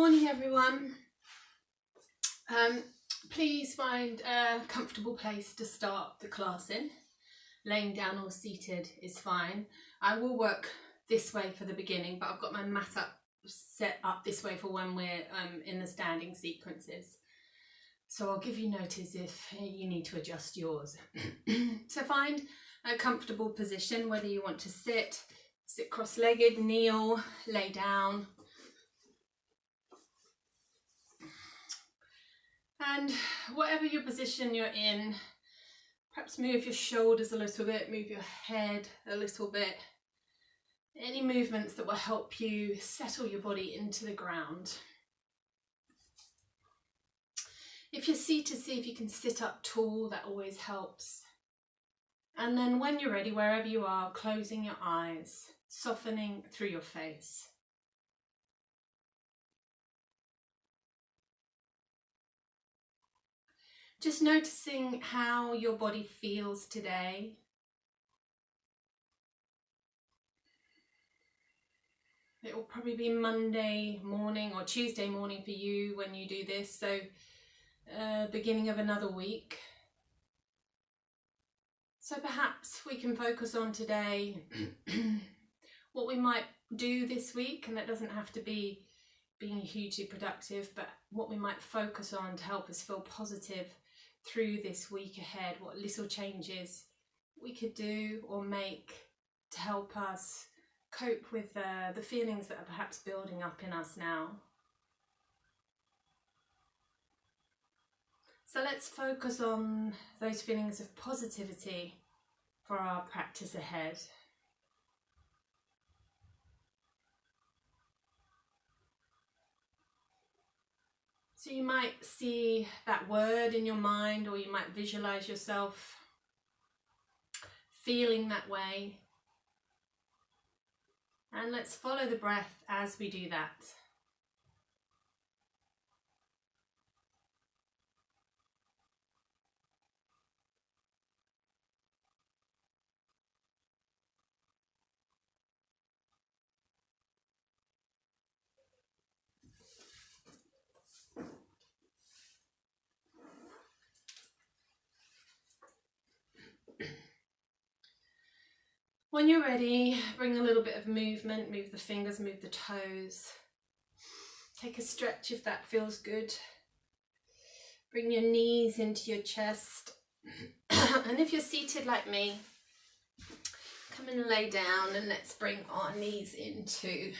Morning everyone. Please find a comfortable place to start the class in. Laying down or seated is fine. I will work this way for the beginning, but I've got my mat set up this way for when we're in the standing sequences. So I'll give you notice if you need to adjust yours. So find a comfortable position, whether you want to sit cross-legged, kneel, lay down. And whatever your position you're in, perhaps move your shoulders a little bit, move your head a little bit. Any movements that will help you settle your body into the ground. If you're seated, see if you can sit up tall, that always helps. And then when you're ready, wherever you are, closing your eyes, softening through your face. Just noticing how your body feels today. It will probably be Monday morning or Tuesday morning for you when you do this, so beginning of another week. So perhaps we can focus on today what we might do this week, and that doesn't have to be being hugely productive, but what we might focus on to help us feel positive through this week ahead, what little changes we could do or make to help us cope with the feelings that are perhaps building up in us now. So let's focus on those feelings of positivity for our practice ahead. So you might see that word in your mind, or you might visualize yourself feeling that way. And let's follow the breath as we do that. When you're ready, bring a little bit of movement, move the fingers, move the toes. Take a stretch if that feels good. Bring your knees into your chest. And if you're seated like me, come and lay down, and let's bring our knees in too.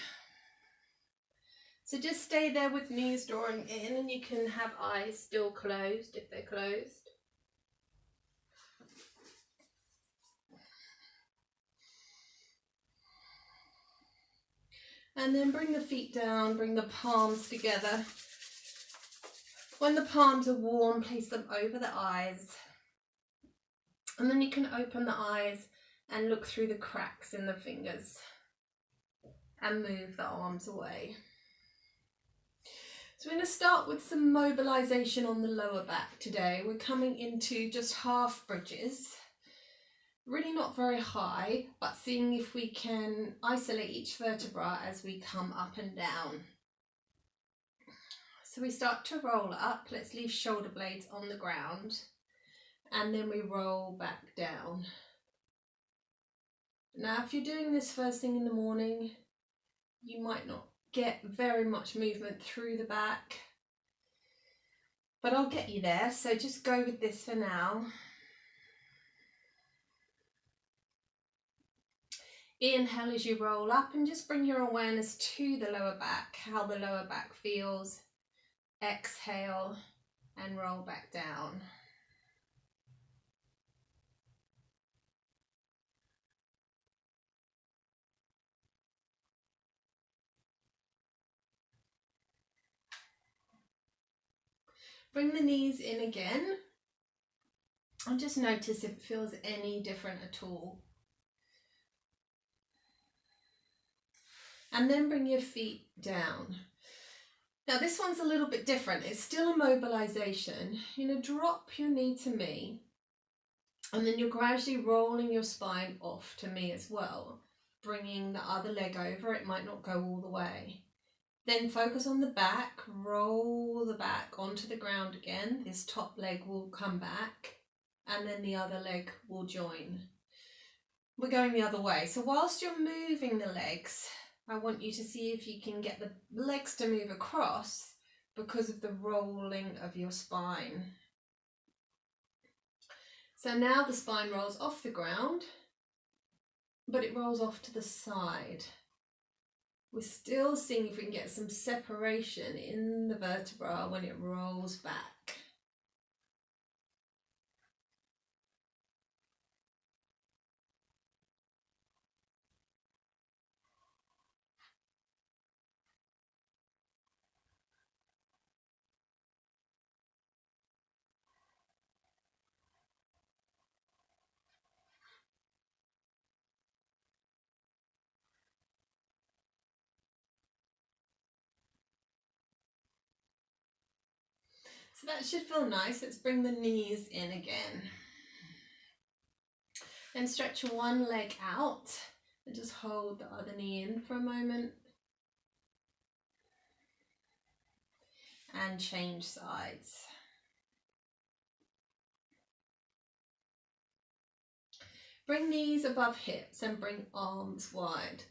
So just stay there with knees drawing in, and you can have eyes still closed if they're closed. And then bring the feet down, bring the palms together. When the palms are warm, place them over the eyes. And then you can open the eyes and look through the cracks in the fingers and move the arms away. So we're going to start with some mobilization on the lower back today. We're coming into just half bridges. Really not very high, but seeing if we can isolate each vertebra as we come up and down. So we start to roll up. Let's leave shoulder blades on the ground, and then we roll back down. Now, if you're doing this first thing in the morning, you might not get very much movement through the back, but I'll get you there, so just go with this for now. Inhale as you roll up, and just bring your awareness to the lower back, how the lower back feels. Exhale and roll back down. Bring the knees in again, and just notice if it feels any different at all. And then bring your feet down. Now this one's a little bit different. It's still a mobilization. You're going to drop your knee to me, and then you're gradually rolling your spine off to me as well, bringing the other leg over. It might not go all the way. Then focus on the back, roll the back onto the ground again. This top leg will come back and then the other leg will join. We're going the other way. So whilst you're moving the legs, I want you to see if you can get the legs to move across because of the rolling of your spine. So now the spine rolls off the ground, but it rolls off to the side. We're still seeing if we can get some separation in the vertebra when it rolls back. So that should feel nice. Let's bring the knees in again. Then stretch one leg out and just hold the other knee in for a moment. And change sides. Bring knees above hips and bring arms wide.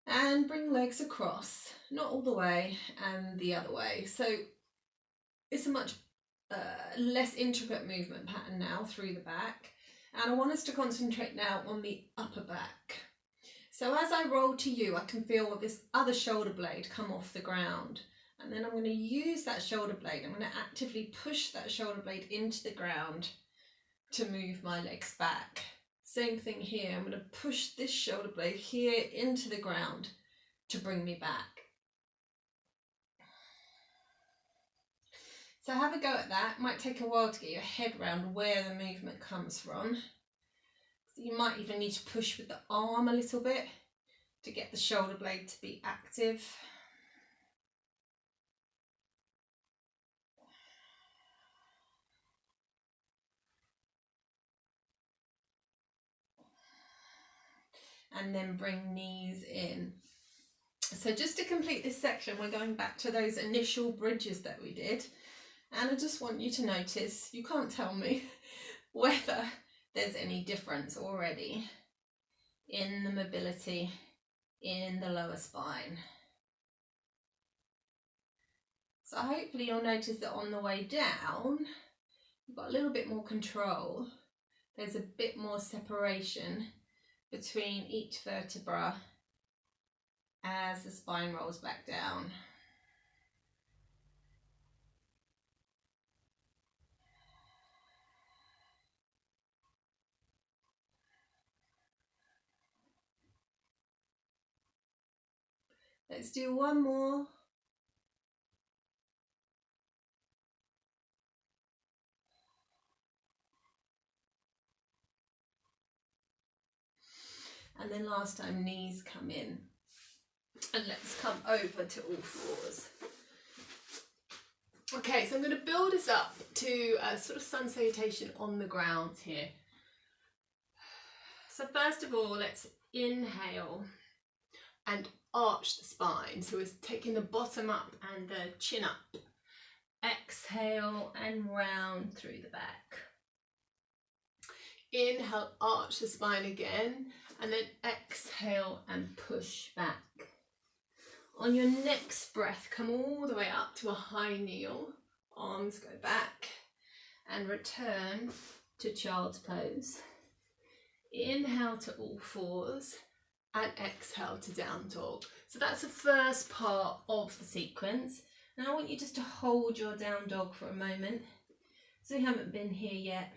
And bring legs across, not all the way and the other way. So it's a much less intricate movement pattern now through the back. And I want us to concentrate now on the upper back. So as I roll to you, I can feel this other shoulder blade come off the ground. And then I'm going to use that shoulder blade. I'm going to actively push that shoulder blade into the ground to move my legs back. Same thing here. I'm going to push this shoulder blade here into the ground to bring me back. So have a go at that. It might take a while to get your head around where the movement comes from. So you might even need to push with the arm a little bit to get the shoulder blade to be active. And then bring knees in. So just to complete this section, we're going back to those initial bridges that we did. And I just want you to notice, you can't tell me whether there's any difference already in the mobility in the lower spine. So hopefully you'll notice that on the way down, you've got a little bit more control. There's a bit more separation between each vertebra as the spine rolls back down. Let's do one more. And then last time, knees come in. And let's come over to all fours. Okay, so I'm going to build us up to a sort of sun salutation on the ground here. So first of all, let's inhale and arch the spine. So we're taking the bottom up and the chin up. Exhale and round through the back. Inhale, arch the spine again, and then exhale and push back. On your next breath, come all the way up to a high kneel. Arms go back and return to child's pose. Inhale to all fours and exhale to down dog. So that's the first part of the sequence. Now I want you just to hold your down dog for a moment. So we haven't been here yet.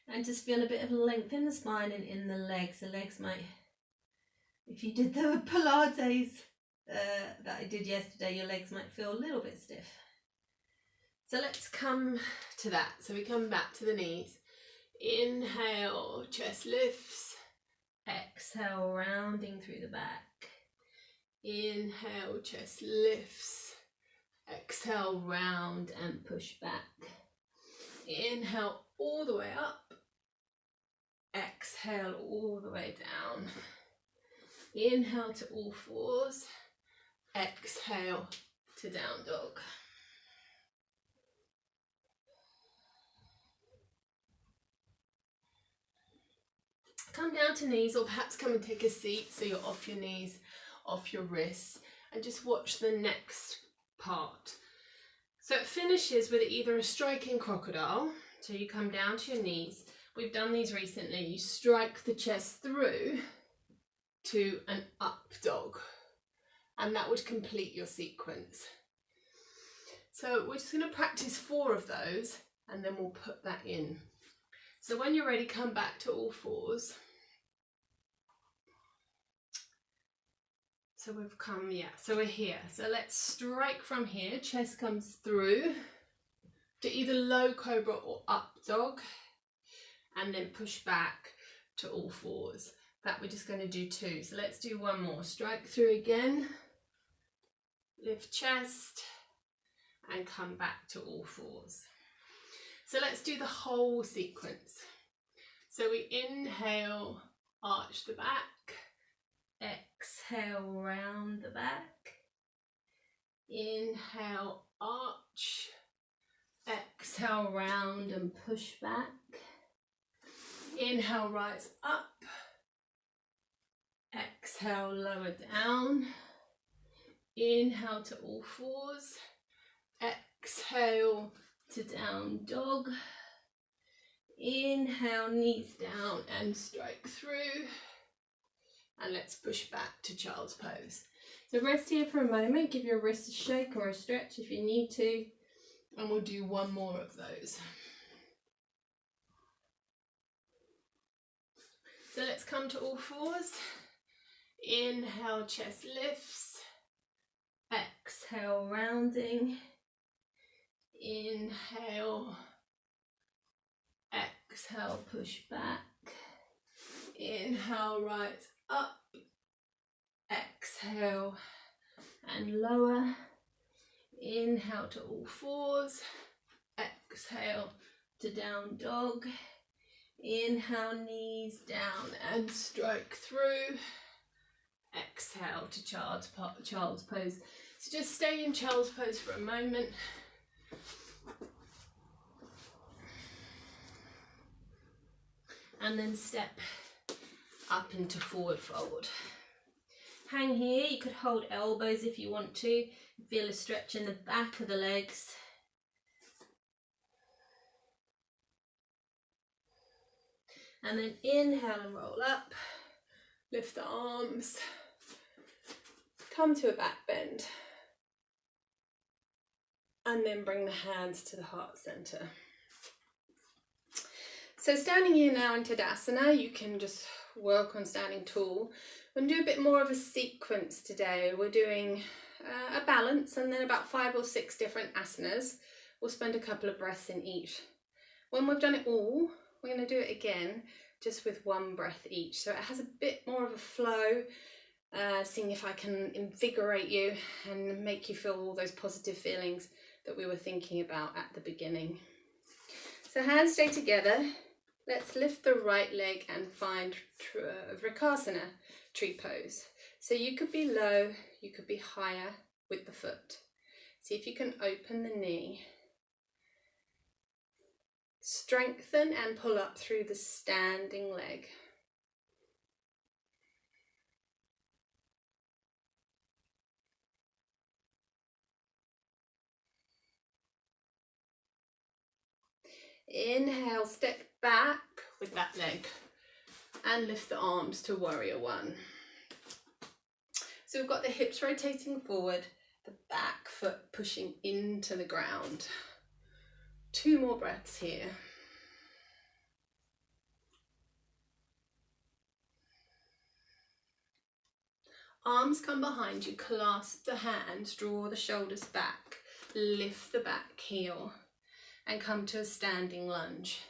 And just feel a bit of length in the spine and in the legs. The legs might, if you did the Pilates that I did yesterday, your legs might feel a little bit stiff. So let's come to that. So we come back to the knees. Inhale, chest lifts. Exhale, rounding through the back. Inhale, chest lifts. Exhale, round and push back. Inhale all the way up. Exhale all the way down. Inhale to all fours exhale to down dog. Come down to knees, or perhaps come and take a seat so you're off your knees, off your wrists, and just watch the next part. So it finishes with either a striking crocodile, so you come down to your knees. We've done these recently. You strike the chest through to an up dog, and that would complete your sequence. So we're just going to practice 4 of those, and then we'll put that in. So when you're ready, come back to all fours. So we've come, so we're here. So let's strike from here. Chest comes through to either low cobra or up dog, and then push back to all fours. That we're just going to do 2. So let's do one more. Strike through again, lift chest, and come back to all fours. So let's do the whole sequence. So we inhale, arch the back, exhale, round the back, inhale, arch, exhale, round and push back, inhale, rise up, exhale, lower down, inhale to all fours, exhale to down dog, inhale, knees down and strike through, and let's push back to child's pose. So rest here for a moment, give your wrist a shake or a stretch if you need to, and we'll do one more of those. So let's come to all fours. Inhale, chest lifts, exhale, rounding, inhale, exhale, push back, inhale, rise up, exhale and lower, inhale to all fours, exhale to down dog, inhale, knees down and strike through, exhale to child's pose. So just stay in child's pose for a moment. And then step up into forward fold. Hang here, you could hold elbows if you want to. Feel a stretch in the back of the legs. And then inhale and roll up. Lift the arms. Come to a back bend. And then bring the hands to the heart center. So standing here now in Tadasana, you can just work on standing tall. We're going to do a bit more of a sequence today. We're doing a balance and then about 5 or 6 different asanas. We'll spend a couple of breaths in each. When we've done it all, we're going to do it again, just with 1 breath each. So it has a bit more of a flow, seeing if I can invigorate you and make you feel all those positive feelings that we were thinking about at the beginning. So hands stay together. Let's lift the right leg and find Vrikasana, tree pose. So you could be low, you could be higher with the foot. See if you can open the knee. Strengthen and pull up through the standing leg. Inhale, step back with that leg and lift the arms to warrior 1. So we've got the hips rotating forward, the back foot pushing into the ground. 2 more breaths here. Arms come behind you, clasp the hands, draw the shoulders back, lift the back heel and come to a standing lunge.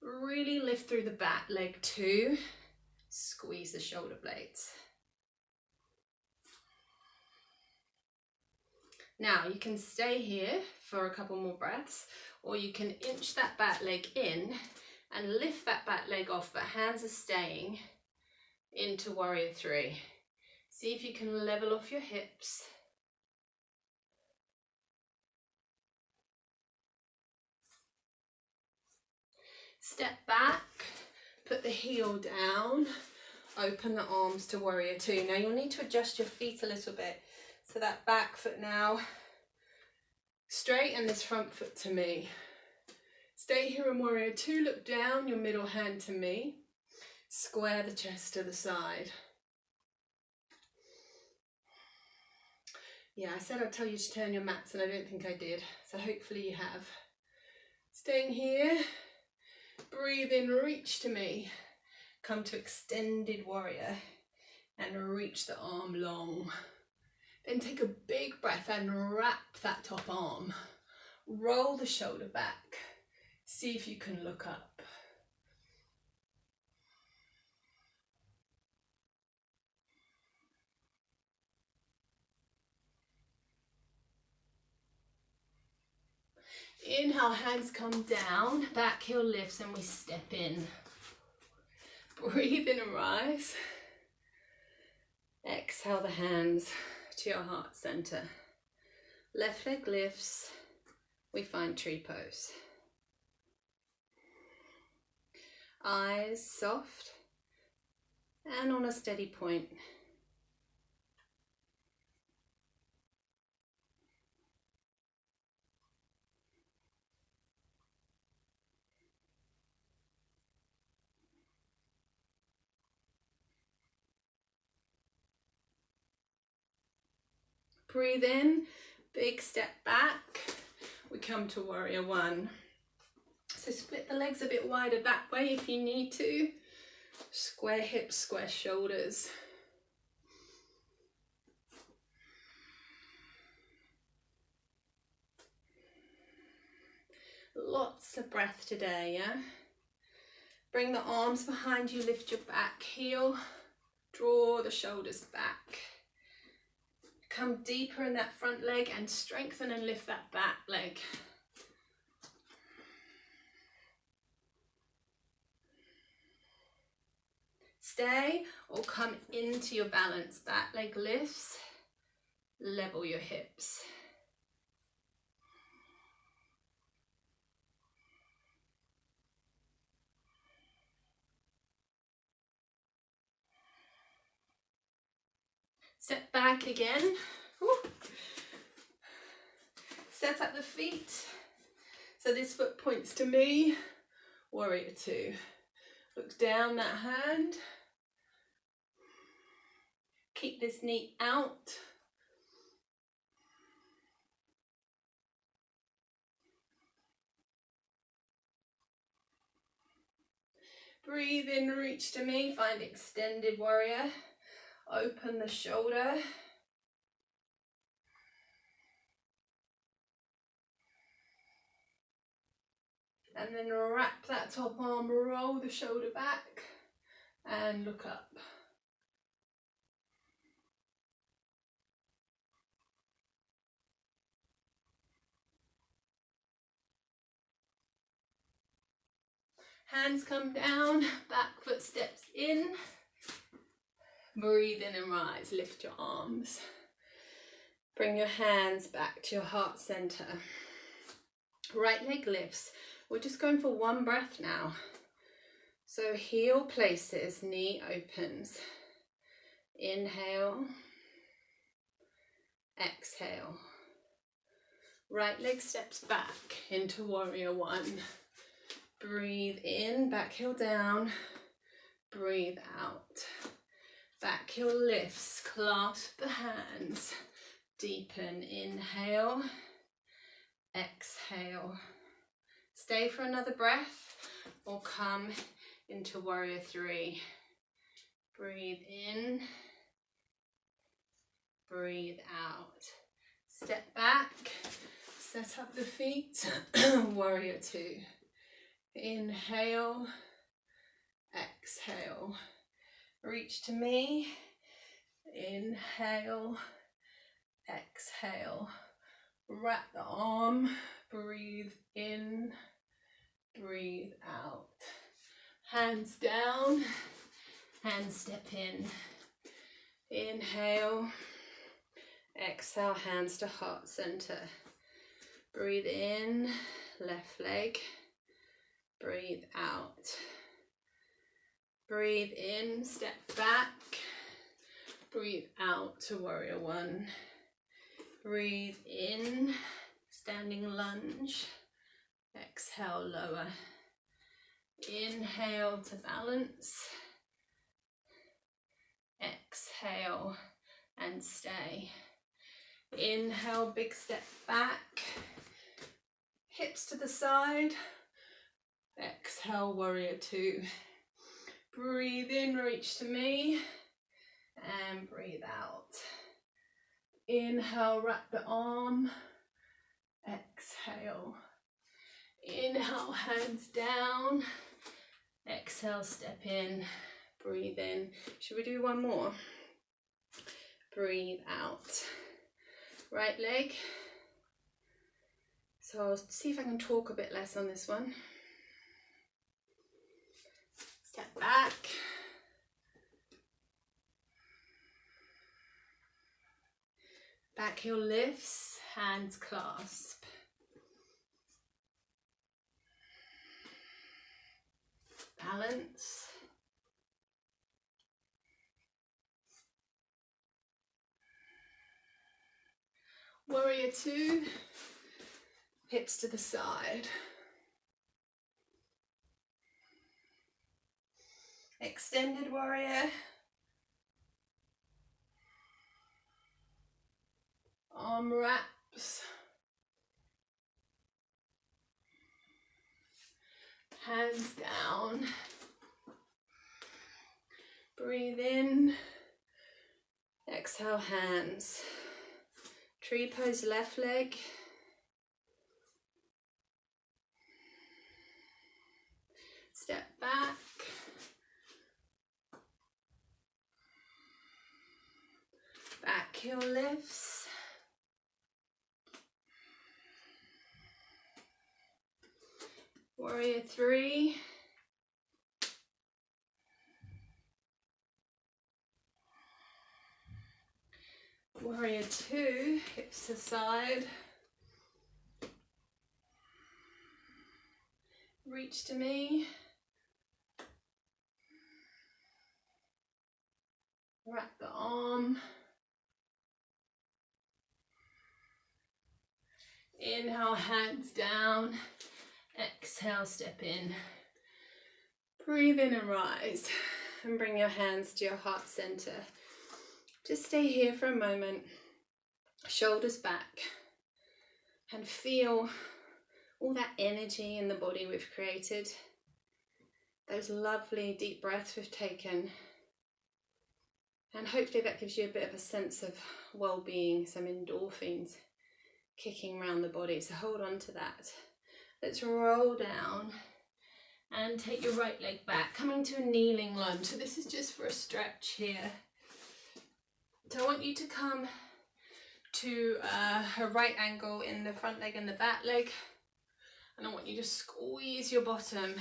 Really lift through the back leg too, squeeze the shoulder blades. Now you can stay here for a couple more breaths, or you can inch that back leg in and lift that back leg off, but hands are staying into warrior 3. See if you can level off your hips. Step back, put the heel down, open the arms to warrior two. Now you'll need to adjust your feet a little bit. So that back foot now straight and this front foot to me. Stay here in warrior two, look down, your middle hand to me. Square the chest to the side. Yeah, I said I'd tell you to turn your mats and I don't think I did. So hopefully you have. Staying here, breathe in, reach to me. Come to extended warrior and reach the arm long. Then take a big breath and wrap that top arm. Roll the shoulder back. See if you can look up. Inhale, hands come down, back heel lifts and we step in. Breathe in and rise. Exhale the hands to your heart center. Left leg lifts, we find tree pose. Eyes soft and on a steady point. Breathe in, big step back. We come to warrior one. So split the legs a bit wider that way if you need to. Square hips, square shoulders. Lots of breath today, yeah? Bring the arms behind you, lift your back heel, draw the shoulders back. Come deeper in that front leg and strengthen and lift that back leg. Stay or come into your balance. Back leg lifts, level your hips. Step back again. Woo. Set up the feet. So this foot points to me. Warrior two. Look down that hand. Keep this knee out. Breathe in, reach to me. Find extended warrior. Open the shoulder. And then wrap that top arm, roll the shoulder back and look up. Hands come down, back foot steps in. Breathe in and rise, lift your arms. Bring your hands back to your heart center. Right leg lifts. We're just going for one breath now. So heel places, knee opens. Inhale, exhale. Right leg steps back into warrior one. Breathe in, back heel down. Breathe out. Back heel lifts, clasp the hands. Deepen, inhale, exhale. Stay for another breath or come into warrior three. Breathe in, breathe out. Step back, set up the feet, warrior two. Inhale, exhale. Reach to me, inhale, exhale. Wrap the arm, breathe in, breathe out. Hands down, hands step in. Inhale, exhale, hands to heart center. Breathe in, left leg. Breathe out. Breathe in, step back. Breathe out to warrior one. Breathe in, standing lunge. Exhale, lower. Inhale to balance. Exhale and stay. Inhale, big step back. Hips to the side. Exhale, warrior two. Breathe in, reach to me. And breathe out. Inhale, wrap the arm. Exhale. Inhale, hands down. Exhale, step in. Breathe in. Should we do one more? Breathe out. Right leg. So I'll see if I can talk a bit less on this one. Step back. Back heel lifts, hands clasp. Balance. Warrior two, hips to the side. Extended warrior. Arm wraps. Hands down. Breathe in. Exhale, hands. Tree pose, left leg. Step back. Back heel lifts. Warrior three. Warrior two, hips to side. Reach to me. Wrap the arm. Inhale, hands down. Exhale, step in. Breathe in and rise. And bring your hands to your heart center. Just stay here for a moment. Shoulders back. And feel all that energy in the body we've created. Those lovely deep breaths we've taken. And hopefully that gives you a bit of a sense of well-being, some endorphins kicking around the body. So hold on to that. Let's roll down and take your right leg back, coming to a kneeling lunge. So this is just for a stretch here. So I want you to come to a right angle in the front leg and the back leg. And I want you to squeeze your bottom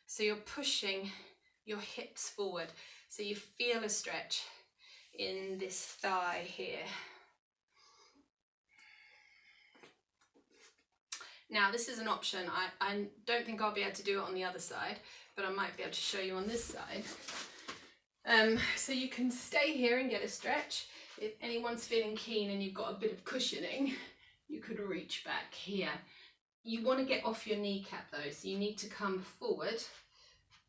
so you're pushing your hips forward. So you feel a stretch in this thigh here. Now this is an option. I don't think I'll be able to do it on the other side, but I might be able to show you on this side. So you can stay here and get a stretch. If anyone's feeling keen and you've got a bit of cushioning, you could reach back here. You want to get off your kneecap though, so you need to come forward,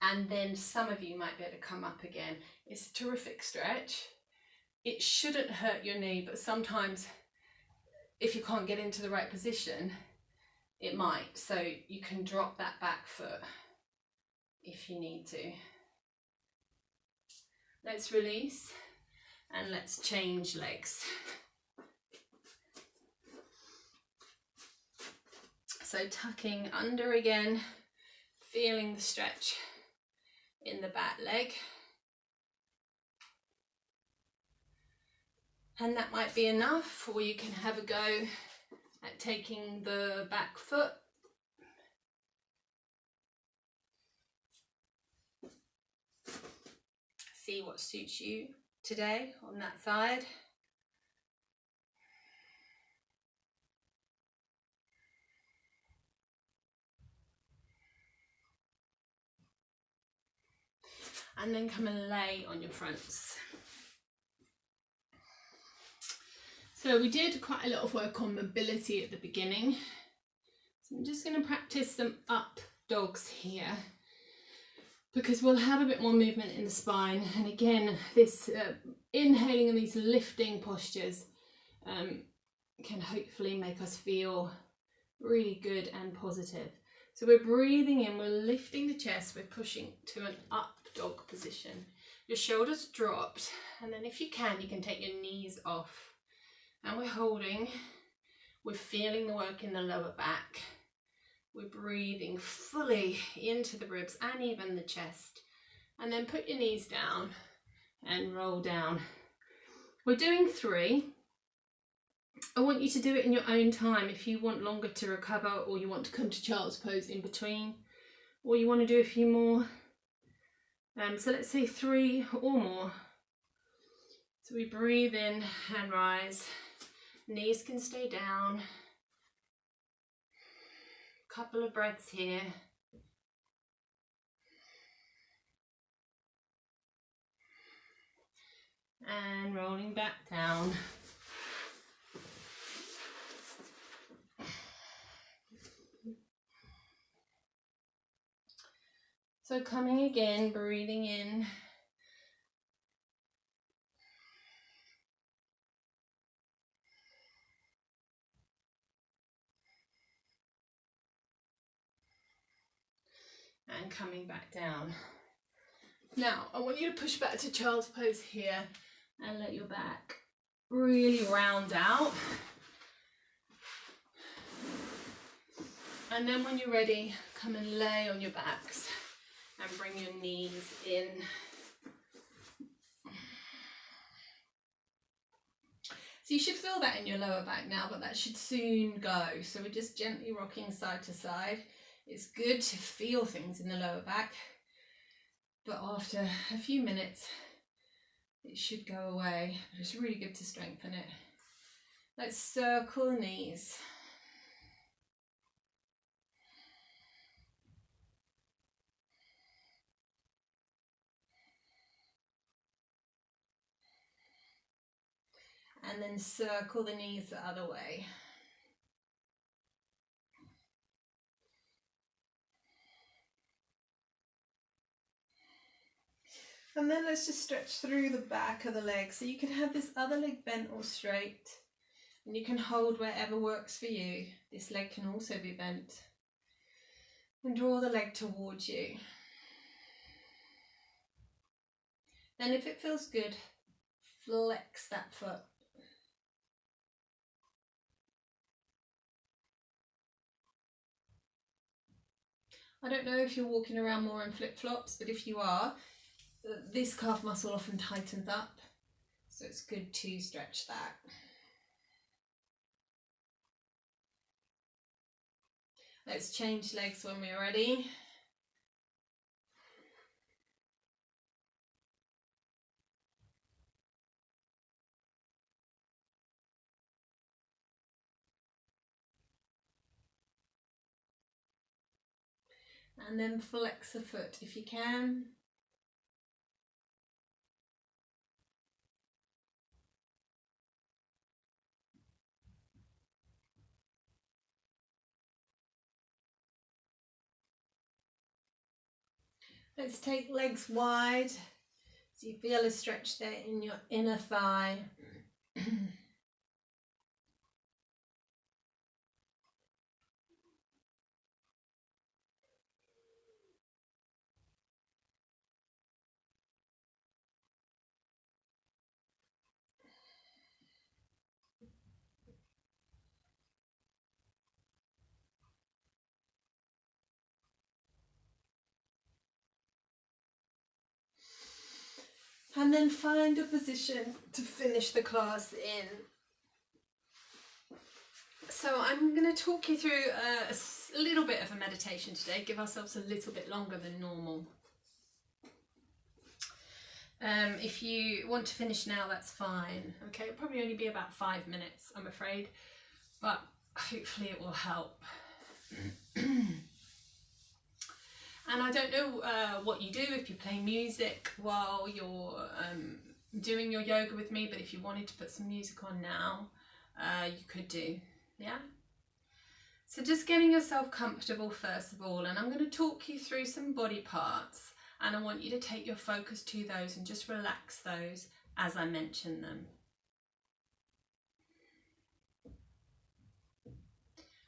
and then some of you might be able to come up again. It's a terrific stretch. It shouldn't hurt your knee, but sometimes if you can't get into the right position, it might. So you can drop that back foot if you need to. Let's release and let's change legs. So tucking under again, feeling the stretch in the back leg. And that might be enough, or you can have a go at taking the back foot. See what suits you today on that side. And then come and lay on your fronts. So we did quite a lot of work on mobility at the beginning. So I'm just going to practice some up dogs here, because we'll have a bit more movement in the spine. And again, this inhaling and these lifting postures can hopefully make us feel really good and positive. So we're breathing in, we're lifting the chest, we're pushing to an up dog position. Your shoulders dropped, and then if you can take your knees off. And we're holding, we're feeling the work in the lower back. We're breathing fully into the ribs and even the chest. And then put your knees down and roll down. We're doing 3. I want you to do it in your own time. If you want longer to recover, or you want to come to child's pose in between, or you want to do a few more. So let's say 3 or more. So we breathe in and rise. Knees can stay down. Couple of breaths here. And rolling back down. So coming again, breathing in. And coming back down. Now, I want you to push back to child's pose here and let your back really round out. And then when you're ready, come and lay on your backs and bring your knees in. So you should feel that in your lower back now, but that should soon go. So we're just gently rocking side to side. It's good to feel things in the lower back, but after a few minutes, it should go away. But it's really good to strengthen it. Let's circle the knees. And then circle the knees the other way. And then let's just stretch through the back of the leg. So you can have this other leg bent or straight, and you can hold wherever works for you. This leg can also be bent. And draw the leg towards you. Then if it feels good, flex that foot. I don't know if you're walking around more in flip-flops, but if you are, this calf muscle often tightens up, so it's good to stretch that. Let's change legs when we're ready. And then flex the foot if you can. Let's take legs wide, so you feel a stretch there in your inner thigh. And then find a position to finish the class in. So I'm going to talk you through a little bit of a meditation today, give ourselves a little bit longer than normal. If you want to finish now, that's fine. Okay, it'll probably only be about 5 minutes, I'm afraid, but hopefully it will help. And I don't know what you do, if you play music while you're doing your yoga with me, but if you wanted to put some music on now, you could do, yeah? So just getting yourself comfortable first of all, and I'm going to talk you through some body parts, and I want you to take your focus to those and just relax those as I mention them.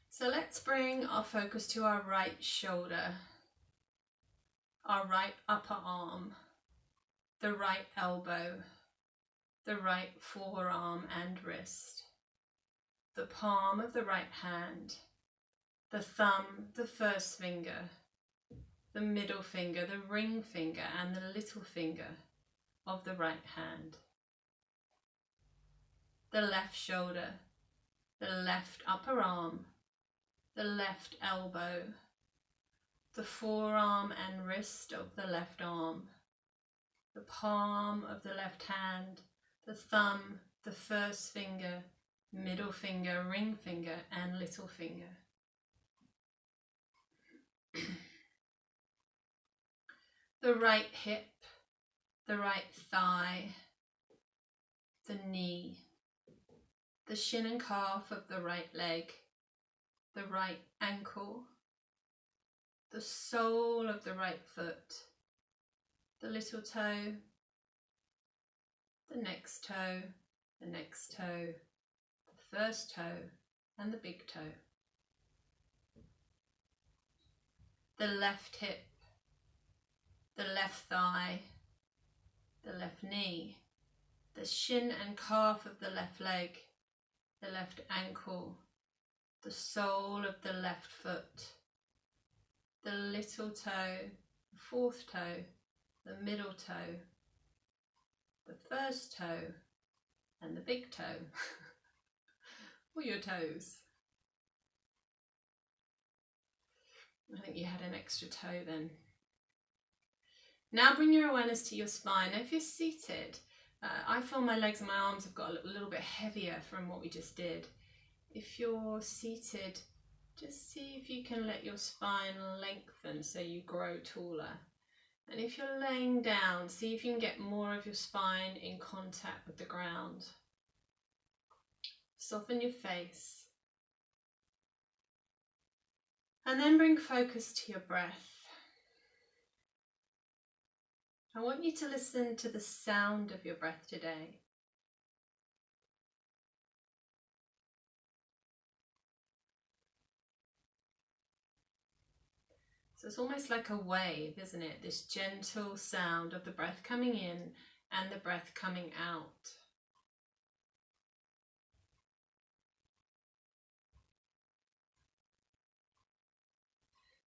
So let's bring our focus to our right shoulder, our right upper arm, the right elbow, the right forearm and wrist, the palm of the right hand, the thumb, the first finger, the middle finger, the ring finger and the little finger of the right hand, the left shoulder, the left upper arm, the left elbow, the forearm and wrist of the left arm, the palm of the left hand, the thumb, the first finger, middle finger, ring finger and little finger. The right hip, the right thigh, the knee, the shin and calf of the right leg, the right ankle, the sole of the right foot, the little toe, the next toe, the next toe, the first toe and the big toe. The left hip, the left thigh, the left knee, the shin and calf of the left leg, the left ankle, the sole of the left foot, the little toe, the fourth toe, the middle toe, the first toe and the big toe. Or your toes. I think you had an extra toe then. Now bring your awareness to your spine. Now if you're seated, I feel my legs and my arms have got a little bit heavier from what we just did. If you're seated, just see if you can let your spine lengthen so you grow taller. And if you're laying down, see if you can get more of your spine in contact with the ground. Soften your face. And then bring focus to your breath. I want you to listen to the sound of your breath today. So it's almost like a wave, isn't it? This gentle sound of the breath coming in and the breath coming out.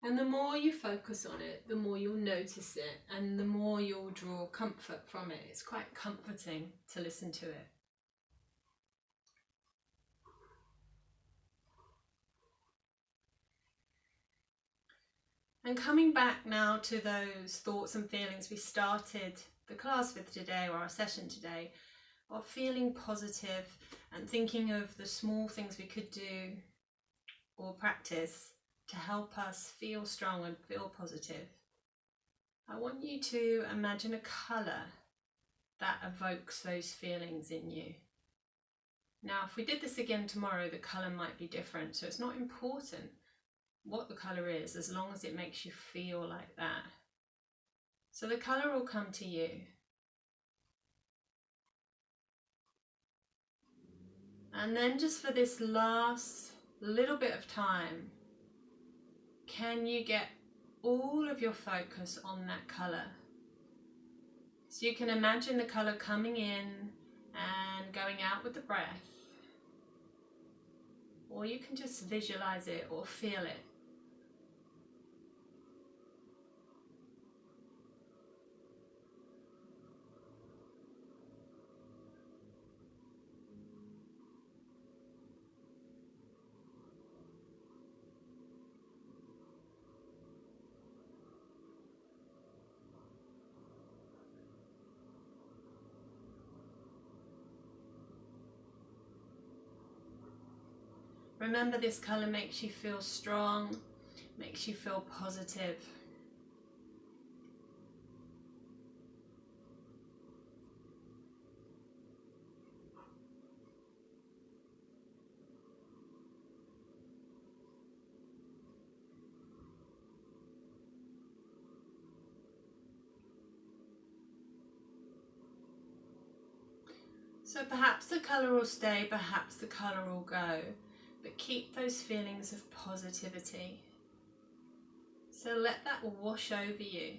And the more you focus on it, the more you'll notice it and the more you'll draw comfort from it. It's quite comforting to listen to it. And coming back now to those thoughts and feelings we started the class with today, or our session today, of feeling positive and thinking of the small things we could do or practice to help us feel strong and feel positive. I want you to imagine a colour that evokes those feelings in you. Now, if we did this again tomorrow, the colour might be different, so it's not important what the colour is, as long as it makes you feel like that. So the colour will come to you. And then just for this last little bit of time, can you get all of your focus on that colour? So you can imagine the colour coming in and going out with the breath. Or you can just visualize it or feel it. Remember, this colour makes you feel strong, makes you feel positive. So perhaps the colour will stay, perhaps the colour will go, but keep those feelings of positivity. So let that wash over you.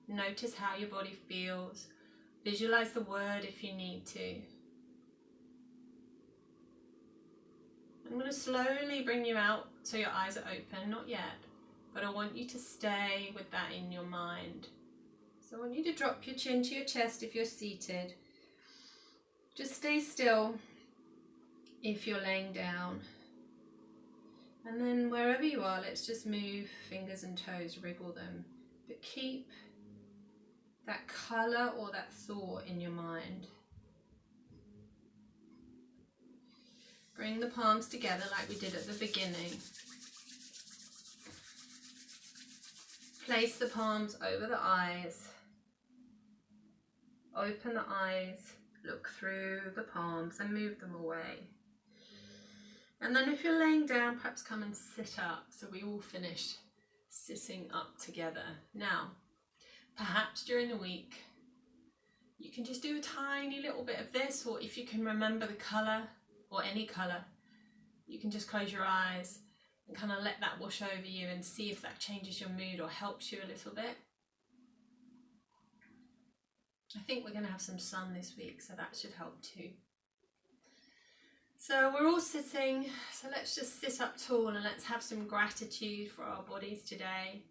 Notice how your body feels. Visualize the word if you need to. I'm going to slowly bring you out so your eyes are open, not yet, but I want you to stay with that in your mind. So I want you to drop your chin to your chest if you're seated. Just stay still if you're laying down. And then wherever you are, let's just move fingers and toes, wriggle them. But keep that colour or that thought in your mind. Bring the palms together like we did at the beginning. Place the palms over the eyes. Open the eyes. Look through the palms and move them away. And then if you're laying down, perhaps come and sit up. So we all finished sitting up together. Now, perhaps during the week, you can just do a tiny little bit of this, or if you can remember the colour or any colour, you can just close your eyes and kind of let that wash over you and see if that changes your mood or helps you a little bit. I think we're going to have some sun this week, so that should help too. So we're all sitting, so let's just sit up tall and let's have some gratitude for our bodies today.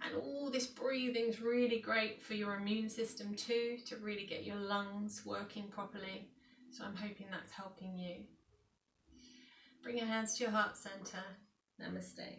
And all this breathing is really great for your immune system too, to really get your lungs working properly. So I'm hoping that's helping you. Bring your hands to your heart center. Namaste.